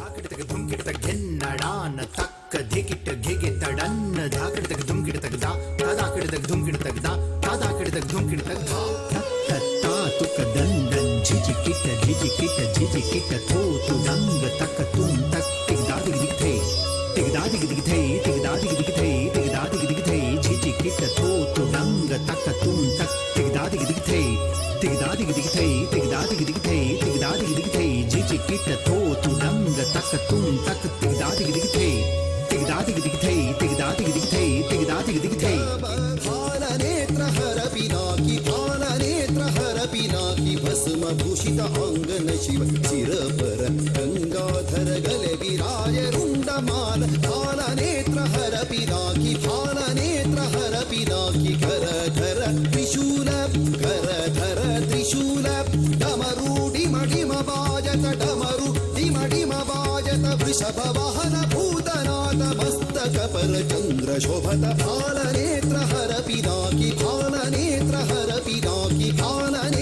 ಧಾಕಡತಗ ಧುಮ್ಕಿಡತಗ ಘೆನ್ನಡಾನ ತಕ್ಕ ಧಿಕಿಟ ಘಿಗೆ ತಡನ್ನ ಧಾಕಡತಗ ಧುಮ್ಕಿಡತಗ ದಾ ತಾದಾಕಡತಗ ಧುಮ್ಕಿಡತಗ ದಾ ತಾದಾಕಡತಗ ಧುಮ್ಕಿಡತಗ ಧಾ ತತ್ತ ತುಕ ದಂಡನ್ ಜಿಜಿಕಿಟ ಜಿಜಿಕಿಟ ಜಿಜಿಕಿಟ ಥೋತು ದಂಗ ತಕ್ಕ ತುಂ ತಕ್ ತಿಗದಾದಿಗ ದಿಗಥೈ ತಿಗದಾದಿಗ ದಿಗಥೈ ತಿಗದಾದಿಗ ದಿಗಥೈ ತಿಗದಾದಿಗ ದಿಗಥೈ ಜಿಜಿಕಿಟ ಥೋತು ದಂಗ ತಕ್ಕ ತುಂ ತಕ್ ತಿಗದಾದಿಗ ದಿಗಥೈ ತಿಗದಾದಿಗ ದಿಗಥೈ ತಿಗದಾದಿಗ ದಿಗಥೈ ತಿಗದಾದಿಗ ದಿಗಥೈ ಜಿಜಿಕಿಟ ಥೋತು ದಂಗ ತಕ್ಕ ತುಂ ತಕ್ ತಿಗದಾದಿಗ ದಿಗಥೈ ತಿಗದಾದಿಗ ದಿಗಥೈ ತಿಗದಾದಿಗ ದಿಗಥೈ ತಿಗದಾದಿಗ ದಿಗಥೈ ಭಾಲನೇತ್ರ ಹರ ಪಿನಾಕಿ ಭಾಲನೇತ್ರ ಹರ ಪಿನಾಕಿ ಭಸ್ಮ ಭೂಷಿತ ಅಂಗನ ಶಿವ ಚಿರಪರ ಗಂಗಾಧರ ಗಲೆ ವಿರಾಯ ರುಂಡಮಾಲ ಭಾಲನೇತ್ರ ಹರ ಪಿನಾಕಿ ಭಾಲನೇತ್ರ ಹರ ಪಿನಾಕಿ ಕರ ಧರ ತ್ರಿಶೂಲ ಕರ ಧರ ತ್ರಿಶೂಲ ಡಮರು ಡಿಮ ಡಿಮ ಬಾಜತ ಡಮರು ಡಿಮ ಡಿಮ ಬಾಜತ ವೃಷಭ ವಾಹನ ಭೂತನಾಥ ಮಸ್ತಕ ಪರ ಚಂದ್ರ ಶೋಭತ ಭಾಲನೇತ್ರ ಹರ ಪಿನಾಕಿ ಭಾಲನೇತ್ರ ಹರ ಪಿನಾಕಿ ಭಾಲನೇತ್ರ